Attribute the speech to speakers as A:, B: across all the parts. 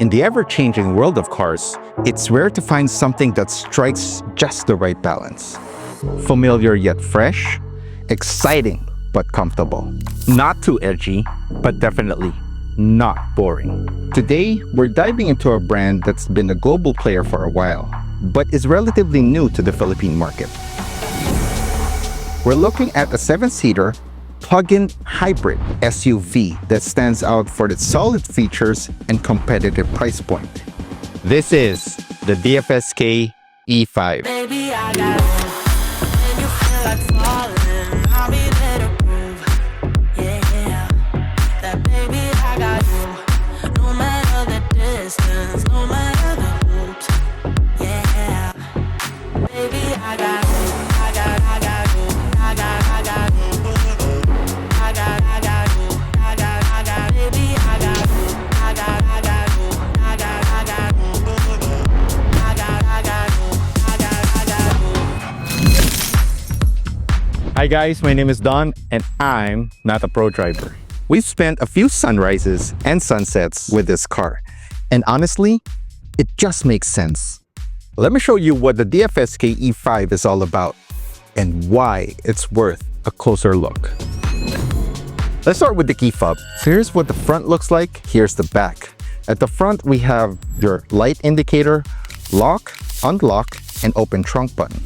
A: In the ever-changing world of cars, it's rare to find something that strikes just the right balance. Familiar yet fresh, exciting but comfortable. Not too edgy, but definitely not boring. Today, we're diving into a brand that's been a global player for a while, but is relatively new to the Philippine market. We're looking at a 7-seater plug-in hybrid SUV that stands out for its solid features and competitive price point. This is the DFSK E5.
B: Baby, I got it. And you feel like falling. I'll be there to prove. Yeah, that baby, I got you. No matter the distance, no matter the hoops. Yeah, baby, I got you. I got you. I got you. I got you. Baby, I got you. I got you. I got you.
A: Hi guys, my name is Don and I'm not a pro driver. We've spent a few sunrises and sunsets with this car, and honestly, it just makes sense. Let me show you what the DFSK E5 is all about and why it's worth a closer look. Let's start with the key fob. So here's what the front looks like, here's the back. At the front, we have your light indicator, lock, unlock, and open trunk button.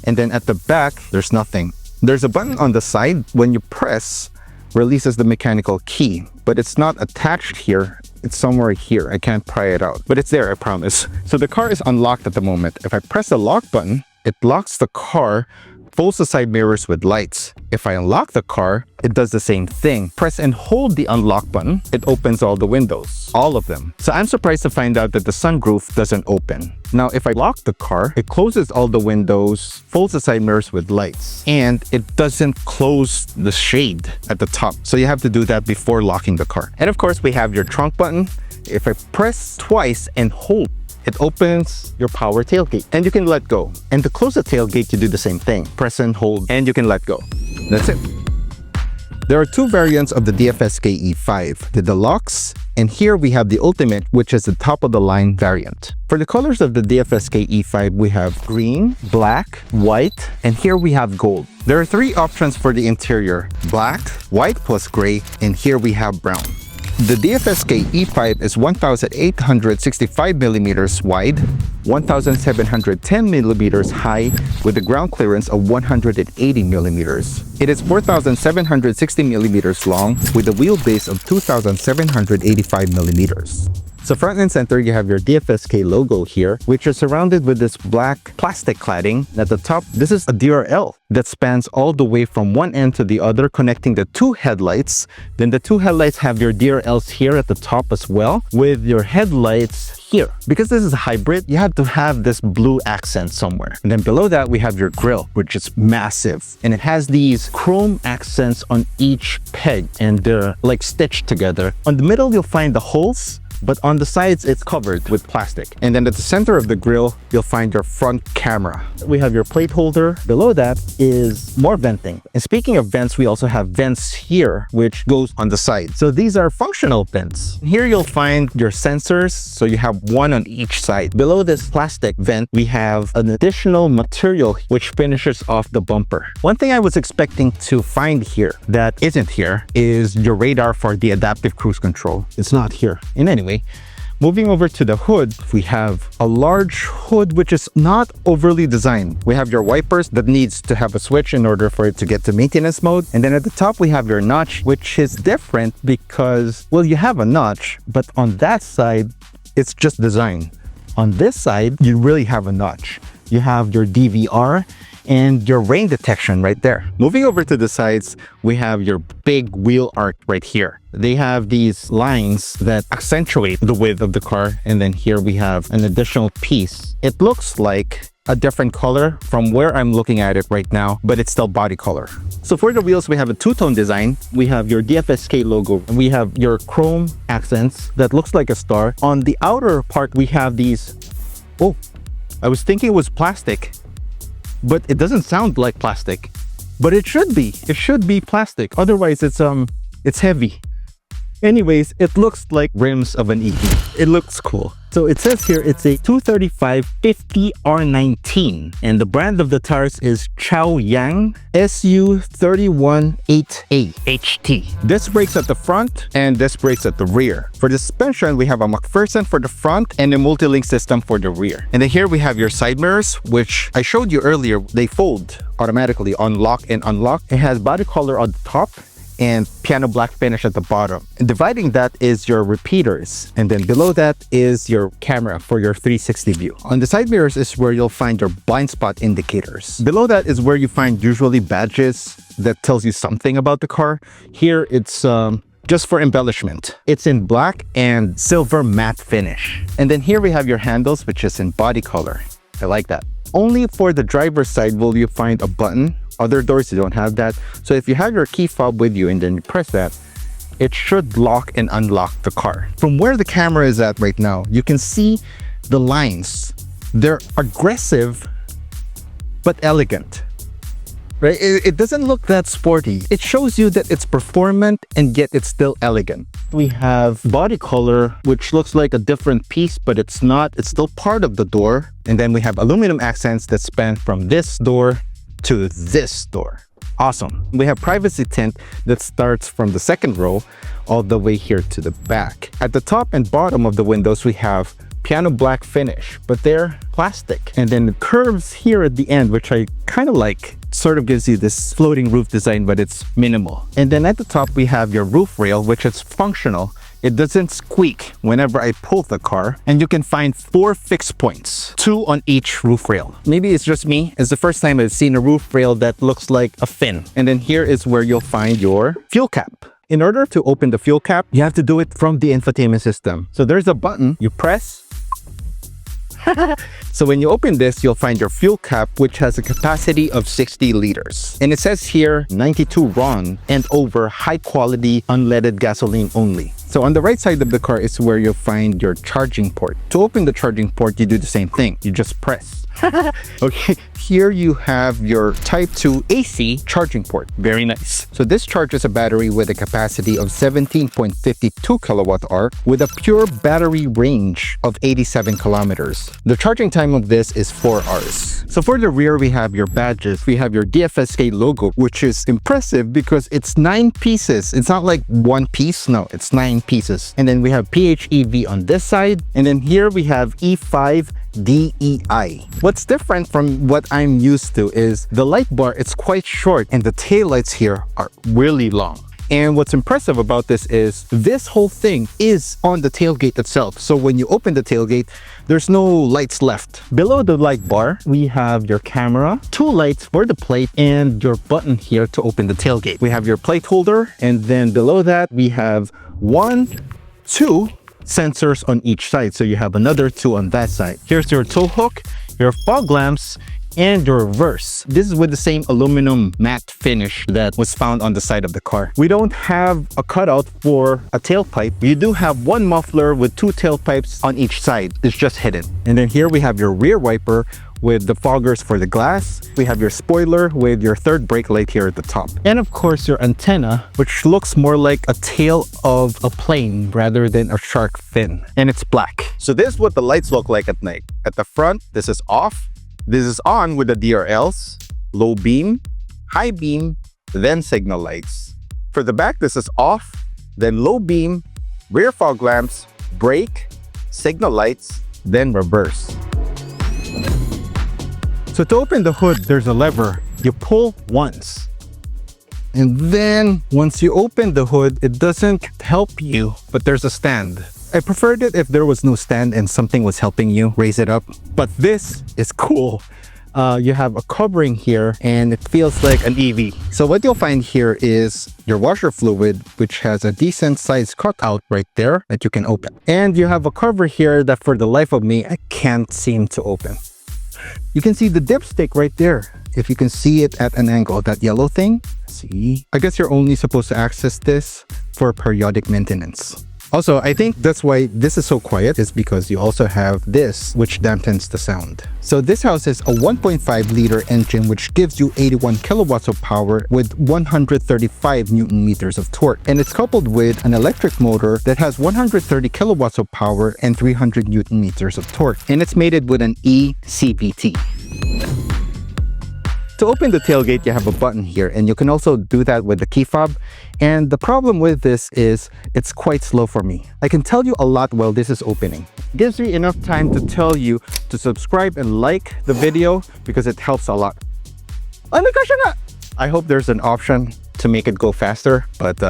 A: And then at the back, there's nothing. There's a button on the side. When you press, releases the mechanical key, but it's not attached here. It's somewhere here. I can't pry it out, but it's there, I promise. So the car is unlocked at the moment. If I press the lock button, it locks the car, folds the side mirrors with lights. If I unlock the car, it does the same thing. Press and hold the unlock button, it opens all the windows, all of them. So I'm surprised to find out that the sunroof doesn't open. Now, if I lock the car, it closes all the windows, folds the side mirrors with lights, and it doesn't close the shade at the top. So you have to do that before locking the car. And of course, we have your trunk button. If I press twice and hold, it opens your power tailgate and you can let go. And to close the tailgate, you do the same thing. Press and hold and you can let go. That's it. There are two variants of the DFSK E5, the Deluxe, and here we have the Ultimate, which is the top of the line variant. For the colors of the DFSK E5, we have green, black, white, and here we have gold. There are three options for the interior: black, white plus gray, and here we have brown. The DFSK E5 is 1,865 millimeters wide, 1,710 millimeters high, with a ground clearance of 180 millimeters. It is 4,760 millimeters long, with a wheelbase of 2,785 millimeters. So front and center, you have your DFSK logo here, which is surrounded with this black plastic cladding. At the top, this is a DRL that spans all the way from one end to the other, connecting the two headlights. Then the two headlights have your DRLs here at the top as well, with your headlights here. Because this is a hybrid, you have to have this blue accent somewhere. And then below that, we have your grille, which is massive. And it has these chrome accents on each peg, and they're like stitched together. On the middle, you'll find the holes, but on the sides, it's covered with plastic. And then at the center of the grille, you'll find your front camera. We have your plate holder. Below that is more venting. And speaking of vents, we also have vents here, which goes on the side. So these are functional vents. Here you'll find your sensors. So you have one on each side. Below this plastic vent, we have an additional material which finishes off the bumper. One thing I was expecting to find here that isn't here is your radar for the adaptive cruise control. It's not here. And anyway, moving over to the hood, we have a large hood which is not overly designed. We have your wipers that needs to have a switch in order for it to get to maintenance mode. And then at the top, we have your notch, which is different because, well, you have a notch, but on that side, it's just design. On this side, you really have a notch. You have your DVR and your rain detection right there. Moving over to the sides, we have your big wheel arch right here. They have these lines that accentuate the width of the car, and then here we have an additional piece. It looks like a different color from where I'm looking at it right now, but it's still body color. So for the wheels, we have a two-tone design. We have your DFSK logo, and we have your chrome accents that looks like a star. On the outer part, we have these, oh, I was thinking it was plastic, but it doesn't sound like plastic, but it should be. It should be plastic. Otherwise, it's heavy. Anyways, it looks like rims of an EV. It looks cool. So it says here it's a 235/50 R19 and the brand of the tires is Chaoyang SU318A HT. Disc brakes at the front and disc brakes at the rear. For the suspension, we have a McPherson for the front and a multi-link system for the rear. And then here we have your side mirrors, which I showed you earlier. They fold automatically on lock and unlock. It has body color on the top and piano black finish at the bottom. And dividing that is your repeaters, and then below that is your camera for your 360 view. On the side mirrors is where you'll find your blind spot indicators. Below that is where you find usually badges that tells you something about the car. Here it's just for embellishment. It's in black and silver matte finish. And then here we have your handles, which is in body color. I like that. Only for the driver's side will you find a button. Other doors, you don't have that. So if you have your key fob with you and then you press that, it should lock and unlock the car. From where the camera is at right now, you can see the lines. They're aggressive, but elegant. Right? It doesn't look that sporty. It shows you that it's performant and yet it's still elegant. We have body color, which looks like a different piece, but it's not. It's still part of the door. And then we have aluminum accents that span from this door to this door. Awesome. We have privacy tint that starts from the second row all the way here to the back. At the top and bottom of the windows, we have piano black finish, but they're plastic. And then the curves here at the end, which I kind of like, sort of gives you this floating roof design, but it's minimal. And then at the top, we have your roof rail, which is functional. It doesn't squeak whenever I pull the car, and you can find 4 fixed points, 2 on each roof rail. Maybe it's just me. It's the first time I've seen a roof rail that looks like a fin. And then here is where you'll find your fuel cap. In order to open the fuel cap, you have to do it from the infotainment system. So there's a button, you press. So when you open this, you'll find your fuel cap, which has a capacity of 60 liters. And it says here 92 RON and over high quality unleaded gasoline only. So on the right side of the car is where you'll find your charging port. To open the charging port, you do the same thing. You just press. Okay, here you have your Type 2 AC charging port. Very nice. So this charges a battery with a capacity of 17.52 kilowatt hour with a pure battery range of 87 kilometers. The charging time of this is 4 hours. So for the rear, we have your badges. We have your DFSK logo, which is impressive because it's 9 pieces. It's not like one piece. No, it's 9 pieces. And then we have PHEV on this side. And then here we have E5 DEI. What's different from what I'm used to is the light bar, it's quite short and the taillights here are really long. And what's impressive about this is this whole thing is on the tailgate itself. So when you open the tailgate, there's no lights left. Below the light bar, we have your camera, 2 lights for the plate, and your button here to open the tailgate. We have your plate holder, and then below that, we have 1, 2 sensors on each side. So you have another 2 on that side. Here's your tow hook, your fog lamps, and your reverse. This is with the same aluminum matte finish that was found on the side of the car. We don't have a cutout for a tailpipe. You do have 1 muffler with 2 tailpipes on each side. It's just hidden. And then here we have your rear wiper with the foggers for the glass. We have your spoiler with your third brake light here at the top. And of course your antenna, which looks more like a tail of a plane rather than a shark fin. And it's black. So this is what the lights look like at night. At the front, this is off. This is on with the DRLs, low beam, high beam, then signal lights. For the back, this is off, then low beam, rear fog lamps, brake, signal lights, then reverse. So to open the hood, there's a lever. You pull once. And then once you open the hood, it doesn't help you, but there's a stand. I preferred it if there was no stand and something was helping you raise it up. But this is cool. You have a covering here and it feels like an EV. So what you'll find here is your washer fluid, which has a decent size cutout right there that you can open. And you have a cover here that for the life of me, I can't seem to open. You can see the dipstick right there. If you can see it at an angle, that yellow thing, see? I guess you're only supposed to access this for periodic maintenance. Also, I think that's why this is so quiet, is because you also have this, which dampens the sound. So this house is a 1.5 liter engine, which gives you 81 kilowatts of power with 135 Newton meters of torque. And it's coupled with an electric motor that has 130 kilowatts of power and 300 Newton meters of torque. And it's mated with an eCVT. To open the tailgate, you have a button here, and you can also do that with the key fob. And the problem with this is it's quite slow for me. I can tell you a lot while this is opening. It gives me enough time to tell you to subscribe and like the video because it helps a lot. I hope there's an option to make it go faster, but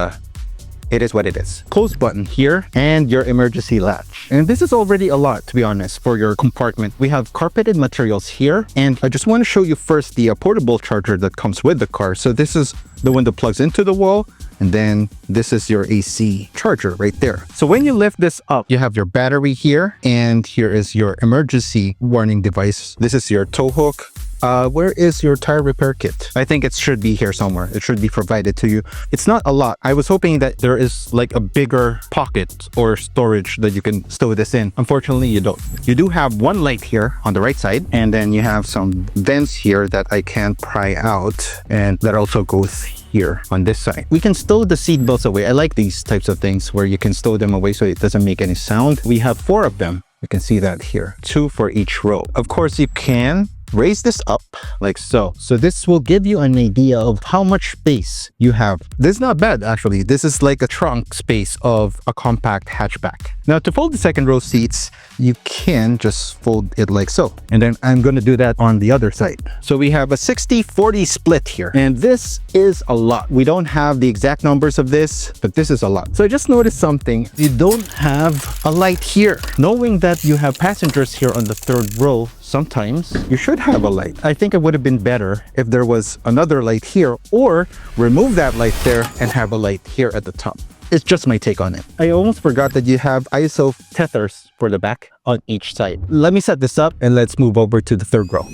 A: it is what it is. Close button here and your emergency latch. And this is already a lot, to be honest, for your compartment. We have carpeted materials here, and I just want to show you first the portable charger that comes with the car. So this is the one that plugs into the wall, and then this is your AC charger right there. So when you lift this up, you have your battery here, and here is your emergency warning device. This is your tow hook. Where is your tire repair kit? I think it should be here somewhere. It should be provided to you. It's not a lot. I was hoping that there is like a bigger pocket or storage that you can stow this in. Unfortunately, you don't. You do have one light here on the right side, and then you have some vents here that I can pry out, and that also goes here on this side. We can stow the seat belts away. I like these types of things where you can stow them away so it doesn't make any sound. We have 4 of them. You can see that here. 2 for each row. Of course, you can raise this up like so. So this will give you an idea of how much space you have. This is not bad, actually. This is like a trunk space of a compact hatchback. Now, to fold the second row seats, you can just fold it like so. And then I'm going to do that on the other side. So we have a 60-40 split here. And this is a lot. We don't have the exact numbers of this, but this is a lot. So I just noticed something. You don't have a light here. Knowing that you have passengers here on the third row, sometimes you should have a light. I think it would have been better if there was another light here, or remove that light there and have a light here at the top. It's just my take on it. I almost forgot that you have ISO tethers for the back on each side. Let me set this up and let's move over to the third row.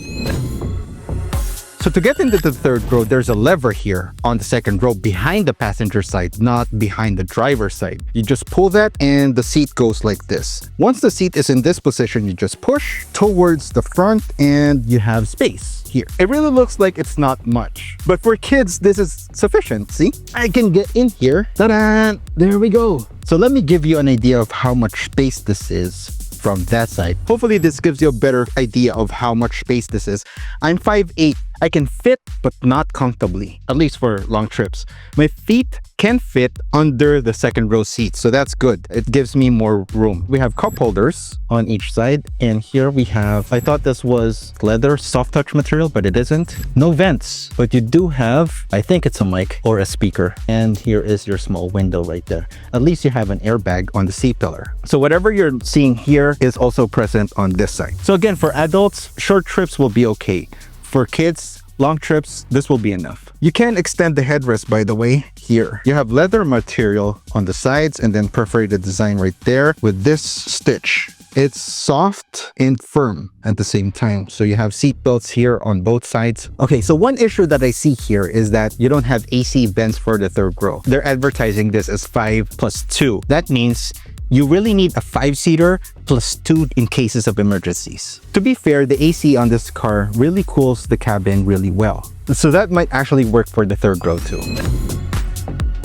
A: So to get into the third row, there's a lever here on the second row behind the passenger side, not behind the driver's side. You just pull that and the seat goes like this. Once the seat is in this position, you just push towards the front and you have space here. It really looks like it's not much, but for kids, this is sufficient. See, I can get in here. Ta-da! There we go. So let me give you an idea of how much space this is from that side. Hopefully this gives you a better idea of how much space this is. I'm 5'8". I can fit, but not comfortably, at least for long trips. My feet can fit under the second row seat, so that's good. It gives me more room. We have cup holders on each side, and here we have, I thought this was leather soft touch material, but it isn't. No vents, but you do have, I think it's a mic or a speaker. And here is your small window right there. At least you have an airbag on the seat pillar. So whatever you're seeing here is also present on this side. So again, for adults, short trips will be okay. For kids, long trips, this will be enough. You can extend the headrest, by the way, here. You have leather material on the sides and then perforated design right there with this stitch. It's soft and firm at the same time. So you have seat belts here on both sides. Okay, so one issue that I see here is that you don't have AC vents for the third row. They're advertising this as 5+2. That means you really need a 5-seater plus 2 in cases of emergencies. To be fair, the AC on this car really cools the cabin really well. So that might actually work for the third row too.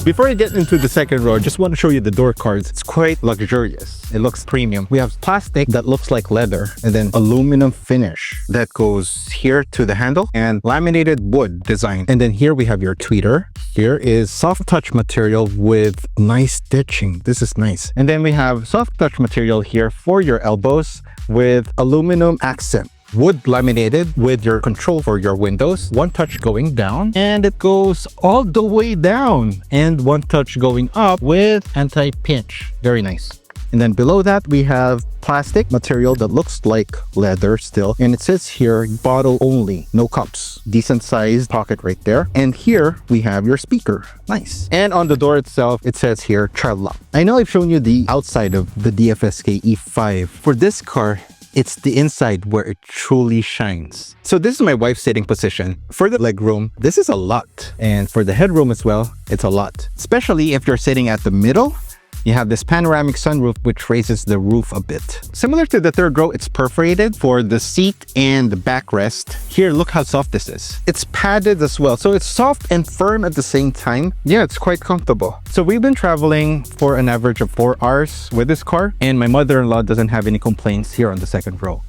A: Before I get into the second row, I just want to show you the door cards. It's quite luxurious. It looks premium. We have plastic that looks like leather, and then aluminum finish that goes here to the handle, and laminated wood design. And then here we have your tweeter. Here is soft touch material with nice stitching. This is nice. And then we have soft touch material here for your elbows with aluminum accent. Wood laminated with your control for your windows. One touch going down, and it goes all the way down. And one touch going up with anti-pinch. Very nice. And then below that, we have plastic material that looks like leather still. And it says here, bottle only, no cups. Decent sized pocket right there. And here we have your speaker. Nice. And on the door itself, it says here, child lock. I know I've shown you the outside of the DFSK E5. For this car, it's the inside where it truly shines. So this is my wife's sitting position. For the legroom, this is a lot. And for the headroom as well, it's a lot. Especially if you're sitting at the middle, You have this panoramic sunroof which raises the roof a bit. Similar to the third row, it's perforated for the seat and the backrest. Here, look how soft this is. It's padded as well, so it's soft and firm at the same time. Yeah, it's quite comfortable. So we've been traveling for an average of 4 hours with this car, and my mother-in-law doesn't have any complaints here on the second row.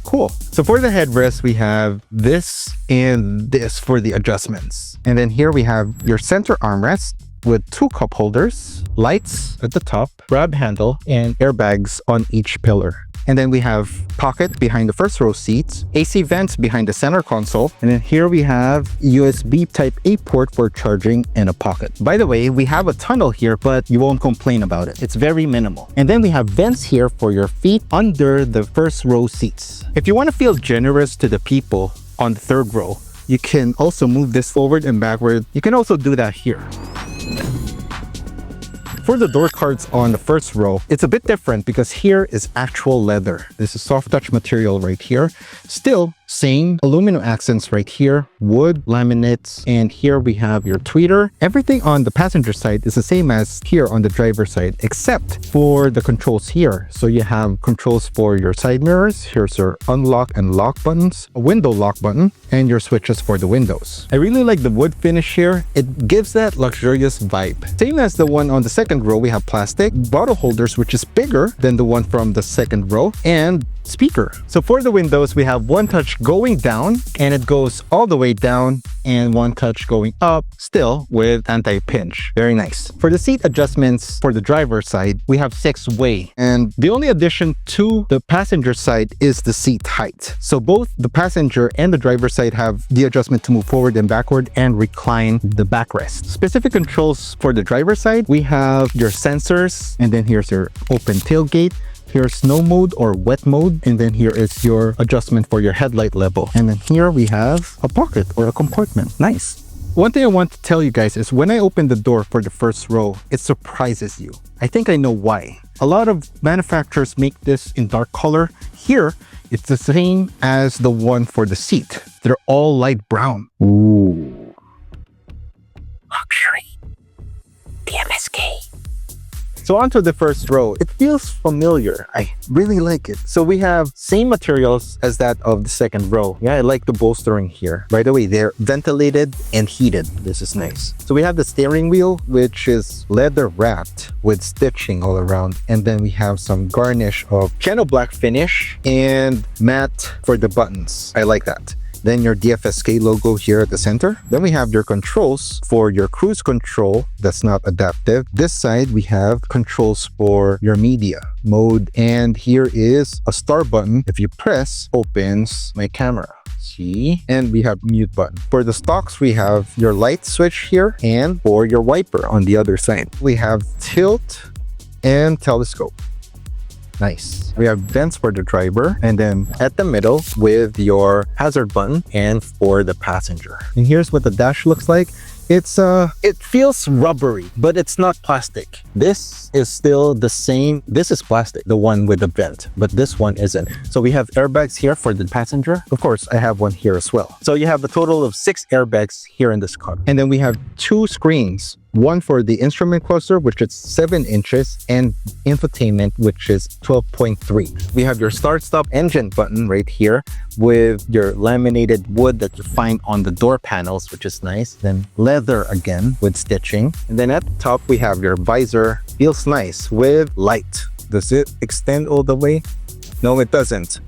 A: Cool. So for the headrest, we have this and this for the adjustments. And then here we have your center armrest with 2 cup holders, lights at the top, grab handle, and airbags on each pillar. And then we have pocket behind the first row seats, AC vents behind the center console, and then here we have USB Type A port for charging and a pocket. By the way, we have a tunnel here, but you won't complain about it. It's very minimal. And then we have vents here for your feet under the first row seats. If you want to feel generous to the people on the third row, you can also move this forward and backward. You can also do that here. For the door cards on the first row, it's a bit different because here is actual leather. This is soft touch material right here. Still, same aluminum accents right here, wood, laminates, and here we have your tweeter. Everything on the passenger side is the same as here on the driver side, except for the controls here. So you have controls for your side mirrors. Here's your unlock and lock buttons, a window lock button, and your switches for the windows. I really like the wood finish here. It gives that luxurious vibe. Same as the one on the second row, we have plastic bottle holders, which is bigger than the one from the second row, and speaker. So for the windows, we have one touch going down, and it goes all the way down, and one touch going up, still with anti-pinch. Very nice. For the seat adjustments for the driver's side, we have 6-way, and the only addition to the passenger side is the seat height. So both the passenger and the driver's side have the adjustment to move forward and backward and recline the backrest. Specific controls for the driver's side, we have your sensors, and then here's your open tailgate. Here's snow mode or wet mode, and then here is your adjustment for your headlight level. And then here we have a pocket or a compartment. Nice. One thing I want to tell you guys is when I open the door for the first row, it surprises you. I think I know why. A lot of manufacturers make this in dark color. Here, it's the same as the one for the seat. They're all light brown. Ooh. Luxury. DFSK. So onto the first row. It feels familiar. I really like it. So we have same materials as that of the second row. Yeah, I like the bolstering here. By the way, they're ventilated and heated. This is nice. So we have the steering wheel, which is leather wrapped with stitching all around. And then we have some garnish of piano black finish and matte for the buttons. I like that. Then your DFSK logo here at the center. Then we have your controls for your cruise control that's not adaptive. This side, we have controls for your media mode. And here is a star button. If you press, opens my camera. See? And we have mute button. For the stocks, we have your light switch here and for your wiper on the other side. We have tilt and telescope. Nice. We have vents for the driver, and then at the middle with your hazard button and for the passenger. And here's what the dash looks like. It feels rubbery, but it's not plastic. This is still the same. This is plastic, the one with the vent, but this one isn't. So we have airbags here for the passenger. Of course, I have one here as well. So you have a total of 6 airbags here in this car. And then we have 2 screens. One for the instrument cluster, which is 7 inches, and infotainment, which is 12.3. We have your start-stop engine button right here with your laminated wood that you find on the door panels, which is nice. Then leather again with stitching. And then at the top, we have your visor. Feels nice with light. Does it extend all the way? No, it doesn't.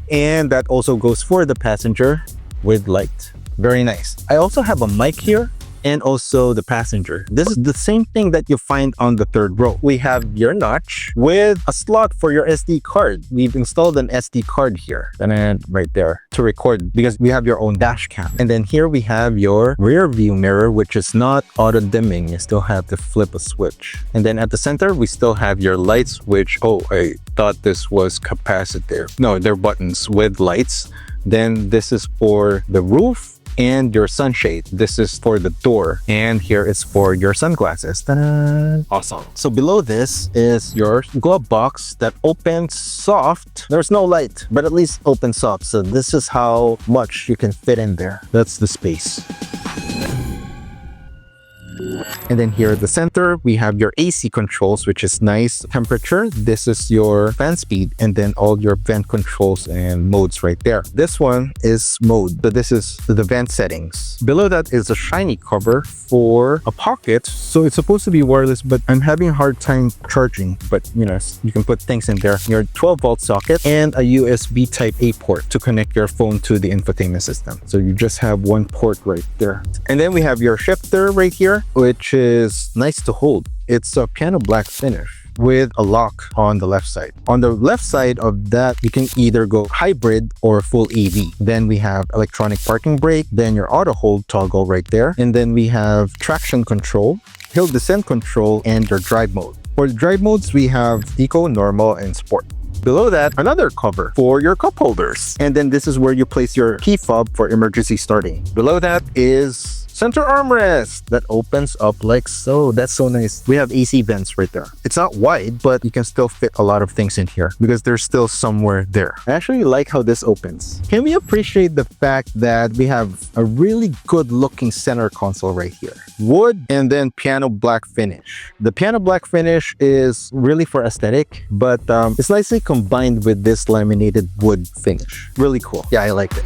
A: And that also goes for the passenger with light. Very nice. I also have a mic here, and also the passenger. This is the same thing that you find on the third row. We have your notch with a slot for your SD card. We've installed an SD card here, and right there to record because we have your own dash cam. And then here we have your rear view mirror, which is not auto dimming. You still have to flip a switch. And then at the center, we still have your lights, which, oh, I thought this was capacitor. No, they're buttons with lights. Then this is for the roof and your sunshade. This is for the door, and here is for your sunglasses. Ta-da! Awesome. So below this is your glove box that opens soft. There's no light, but at least opens soft. So this is how much you can fit in there. That's the space. And then here at the center, we have your AC controls, which is nice. Temperature, this is your fan speed, and then all your vent controls and modes right there. This one is mode. So this is the vent settings. Below that is a shiny cover for a pocket. So it's supposed to be wireless, but I'm having a hard time charging. But you know, you can put things in there. Your 12-volt socket and a USB type A port to connect your phone to the infotainment system. So you just have one port right there. And then we have your shifter right here, which is nice to hold. It's a piano black finish with a lock on the left side. On the left side of that, you can either go hybrid or full AV. Then we have electronic parking brake, then your auto hold toggle right there. And then we have traction control, hill descent control, and your drive mode. For the drive modes, we have Eco, Normal, and Sport. Below that, another cover for your cup holders. And then this is where you place your key fob for emergency starting. Below that is center armrest that opens up like so. That's so nice. We have AC vents right there. It's not wide, but you can still fit a lot of things in here because there's still somewhere there. I actually like how this opens. Can we appreciate the fact that we have a really good looking center console right here? Wood and then piano black finish. The piano black finish is really for aesthetic, but it's nicely combined with this laminated wood finish. Really cool. Yeah, I like it.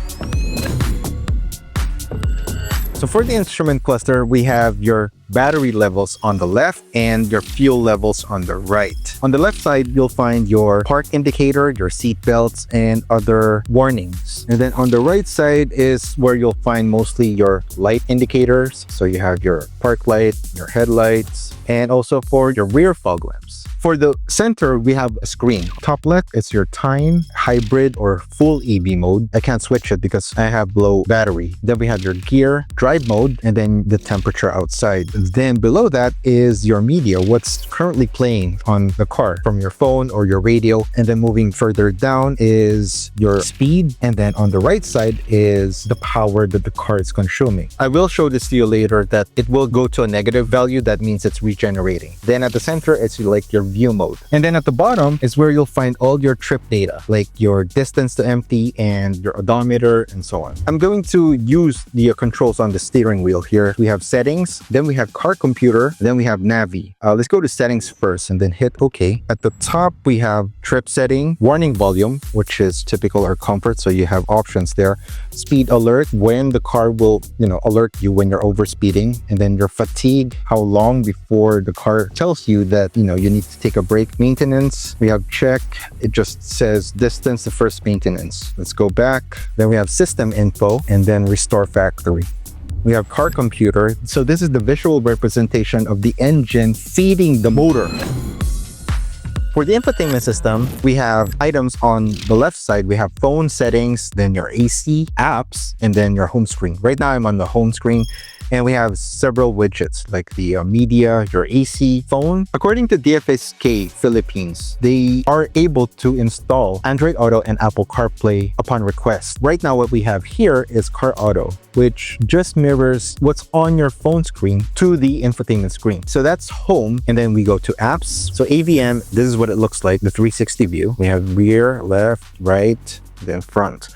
A: So for the instrument cluster, we have your battery levels on the left and your fuel levels on the right. On the left side, you'll find your park indicator, your seat belts, and other warnings. And then on the right side is where you'll find mostly your light indicators. So you have your park light, your headlights, and also for your rear fog lamps. For the center, we have a screen. Top left is your time, hybrid, or full EV mode. I can't switch it because I have low battery. Then we have your gear, drive mode, and then the temperature outside. Then below that is your media, what's currently playing on the car from your phone or your radio. And then moving further down is your speed. And then on the right side is the power that the car is consuming. I will show this to you later that it will go to a negative value. That means it's regenerating. Then at the center, it's like your view mode. And then at the bottom is where you'll find all your trip data, like your distance to empty and your odometer and so on. I'm going to use the controls on the steering wheel here. We have settings, then we have car computer, then we have Navi. Let's go to settings first and then hit OK. At the top, we have trip setting, warning volume, which is typical or comfort. So you have options there. Speed alert, when the car will, alert you when you're over speeding. And then your fatigue, how long before the car tells you that, you need to take a break. Maintenance, we have check. It just says distance to first maintenance. Let's go back. Then we have system info and then restore factory. We have car computer. So this is the visual representation of the engine feeding the motor. For the infotainment system, we have items on the left side. We have phone settings, then your AC, apps, and then your home screen. Right now, I'm on the home screen. And we have several widgets like the media, your AC, phone. According to DFSK Philippines, they are able to install Android Auto and Apple CarPlay upon request. Right now, what we have here is Car Auto, which just mirrors what's on your phone screen to the infotainment screen. So that's home. And then we go to apps. So AVM, this is what it looks like, the 360 view. We have rear, left, right, then front.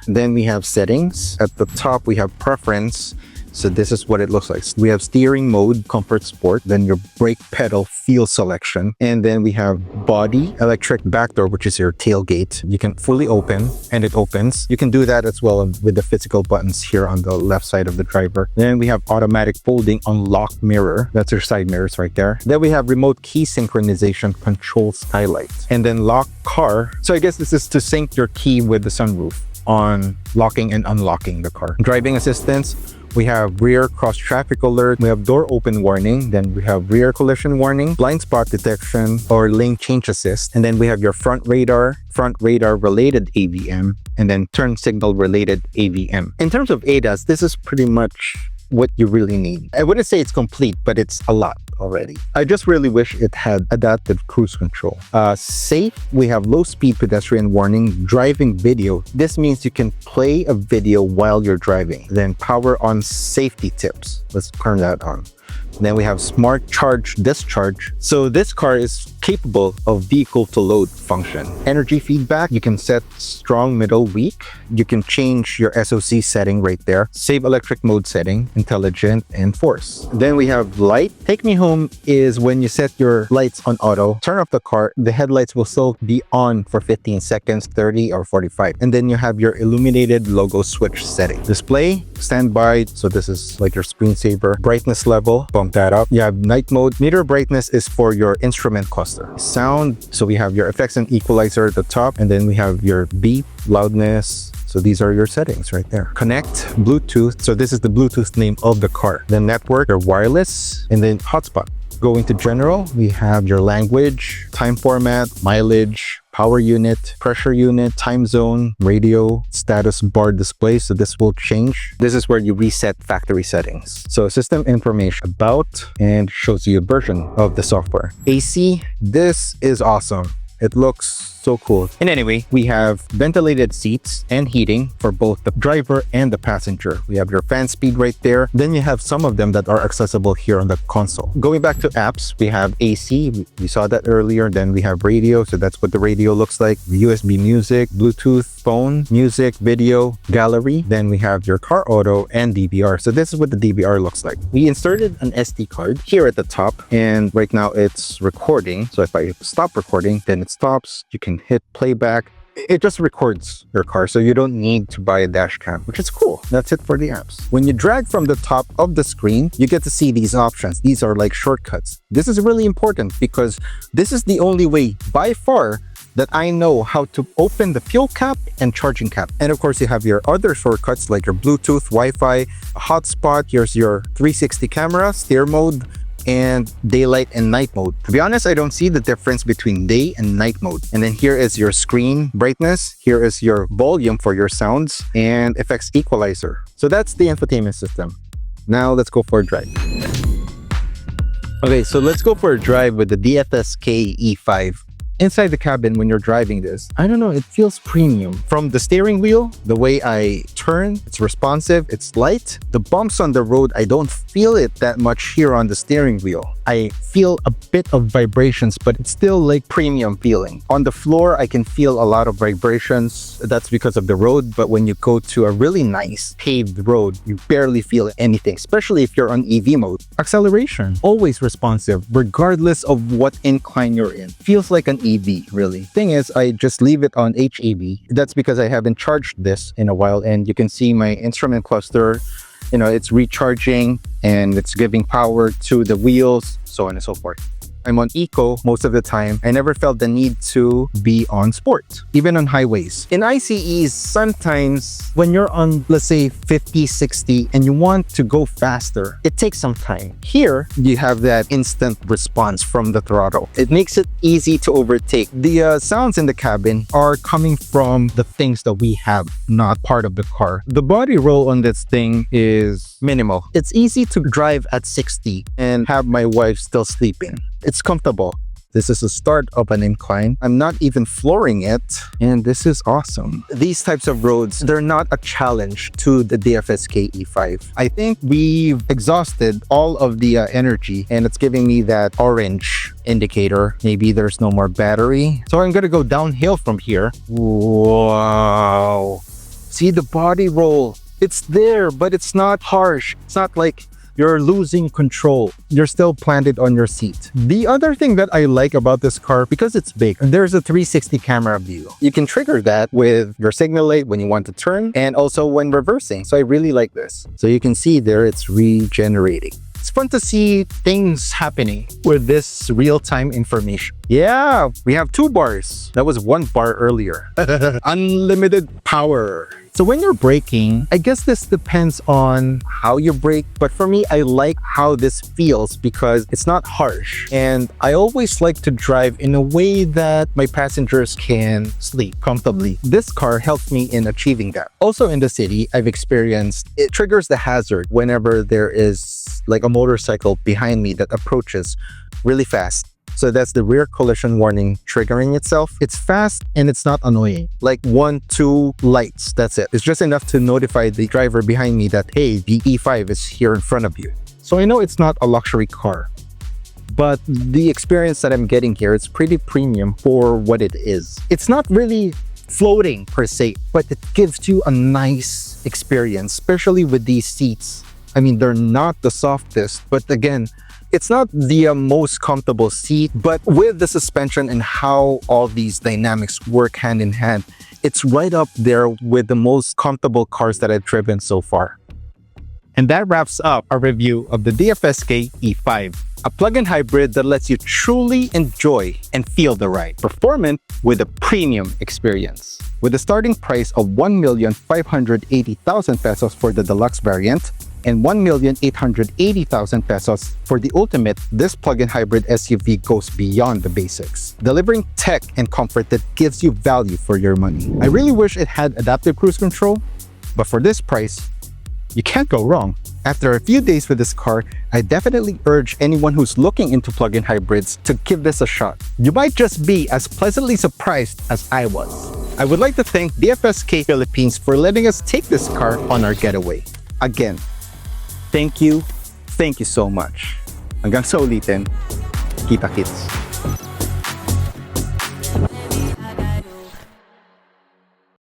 A: Then we have settings. At the top, we have preference. So this is what it looks like. We have steering mode, comfort sport, then your brake pedal feel selection. And then we have body, electric back door, which is your tailgate. You can fully open and it opens. You can do that as well with the physical buttons here on the left side of the driver. Then we have automatic folding unlock mirror. That's your side mirrors right there. Then we have remote key synchronization control skylight. And then lock car. So I guess this is to sync your key with the sunroof on locking and unlocking the car. Driving assistance. We have rear cross traffic alert, we have door open warning, then we have rear collision warning, blind spot detection or lane change assist, and then we have your front radar related AVM, and then turn signal related AVM. In terms of ADAS, this is pretty much what you really need. I wouldn't say it's complete, but it's a lot already. I just really wish it had adaptive cruise control. Safe, we have low speed pedestrian warning, driving video. This means you can play a video while you're driving. Then power on safety tips. Let's turn that on. Then we have smart charge discharge. So this car is capable of vehicle to load function. Energy feedback, you can set strong, middle, weak. You can change your SOC setting right there. Save electric mode setting, intelligent, and force. Then we have light. Take me home is when you set your lights on auto, turn off the car, the headlights will still be on for 15 seconds, 30 or 45. And then you have your illuminated logo switch setting. Display, standby. So this is like your screensaver. Brightness level, bump that up. You have night mode. Meter brightness is for your instrument cluster. Sound, so we have your effects and equalizer at the top, and then we have your beep, loudness. So these are your settings right there. Connect, Bluetooth. So this is the Bluetooth name of the car. Then network, your wireless, and then hotspot. Going to general, we have your language, time format, mileage, power unit, pressure unit, time zone, radio, status bar display. So this will change. This is where you reset factory settings. So system information about, and shows you a version of the software. AC, this is awesome. It looks so cool. And anyway, we have ventilated seats and heating for both the driver and the passenger. We have your fan speed right there. Then you have some of them that are accessible here on the console. Going back to apps, we have AC. We saw that earlier. Then we have radio. So that's what the radio looks like. USB music, Bluetooth, phone, music, video, gallery. Then we have your car auto and DVR. So this is what the DVR looks like. We inserted an SD card here at the top, and right now it's recording. So if I stop recording, then it stops. You can hit playback. It just records your car, so you don't need to buy a dash cam, which is cool. That's it for the apps. When you drag from the top of the screen, you get to see these options. These are like shortcuts. This is really important because this is the only way by far that I know how to open the fuel cap and charging cap. And of course, you have your other shortcuts like your Bluetooth, Wi-Fi, hotspot. Here's your 360 camera, steer mode, and daylight and night mode. To be honest, I don't see the difference between day and night mode. And then here is your screen brightness. Here is your volume for your sounds and effects equalizer. So that's the infotainment system. Now let's go for a drive. Okay, so let's go for a drive with the DFSK E5. Inside the cabin when you're driving this, I don't know, it feels premium. From the steering wheel, the way I turn, it's responsive, it's light. The bumps on the road, I don't feel it that much here on the steering wheel. I feel a bit of vibrations, but it's still like premium feeling. On the floor, I can feel a lot of vibrations. That's because of the road, but when you go to a really nice paved road, you barely feel anything, especially if you're on EV mode. Acceleration, always responsive, regardless of what incline you're in. Feels like an EV, really. Thing is, I just leave it on HEV. That's because I haven't charged this in a while, and you can see my instrument cluster, you know, it's recharging and it's giving power to the wheels, so on and so forth. I'm on eco most of the time. I never felt the need to be on sport, even on highways. In ICEs, sometimes when you're on, let's say 50, 60, and you want to go faster, it takes some time. Here, you have that instant response from the throttle. It makes it easy to overtake. The sounds in the cabin are coming from the things that we have, not part of the car. The body roll on this thing is minimal. It's easy to drive at 60 and have my wife still sleeping. It's comfortable. This is the start of an incline. I'm not even flooring it, and this is awesome. These types of roads, they're not a challenge to the DFSK E5. I think we've exhausted all of the energy, and it's giving me that orange indicator. Maybe there's no more battery. So I'm gonna go downhill from here. Wow. See the body roll. It's there, but it's not harsh. It's not like you're losing control. You're still planted on your seat. The other thing that I like about this car, because it's big, there's a 360 camera view. You can trigger that with your signal light when you want to turn and also when reversing. So I really like this. So you can see there it's regenerating. It's fun to see things happening with this real-time information. Yeah, we have 2 bars. That was 1 bar earlier. Unlimited power. So when you're braking, I guess this depends on how you brake, but for me, I like how this feels because it's not harsh. And I always like to drive in a way that my passengers can sleep comfortably. This car helps me in achieving that. Also in the city, I've experienced, it triggers the hazard whenever there is like a motorcycle behind me that approaches really fast. So that's the rear collision warning triggering itself. It's fast and it's not annoying. Like 1, 2 lights, that's it. It's just enough to notify the driver behind me that, hey, the E5 is here in front of you. So I know it's not a luxury car, but the experience that I'm getting here is pretty premium for what it is. It's not really floating per se, but it gives you a nice experience, especially with these seats. I mean, they're not the softest, but again, it's not the most comfortable seat, but with the suspension and how all these dynamics work hand in hand, it's right up there with the most comfortable cars that I've driven so far. And that wraps up our review of the DFSK E5, a plug-in hybrid that lets you truly enjoy and feel the ride. Performant with a premium experience. With a starting price of 1,580,000 pesos for the deluxe variant and 1,880,000 pesos for the ultimate, this plug-in hybrid SUV goes beyond the basics, delivering tech and comfort that gives you value for your money. I really wish it had adaptive cruise control, but for this price, you can't go wrong. After a few days with this car, I definitely urge anyone who's looking into plug-in hybrids to give this a shot. You might just be as pleasantly surprised as I was. I would like to thank DFSK Philippines for letting us take this car on our getaway. Again, thank you so much. Hanggang sa ulitin, kita-kits.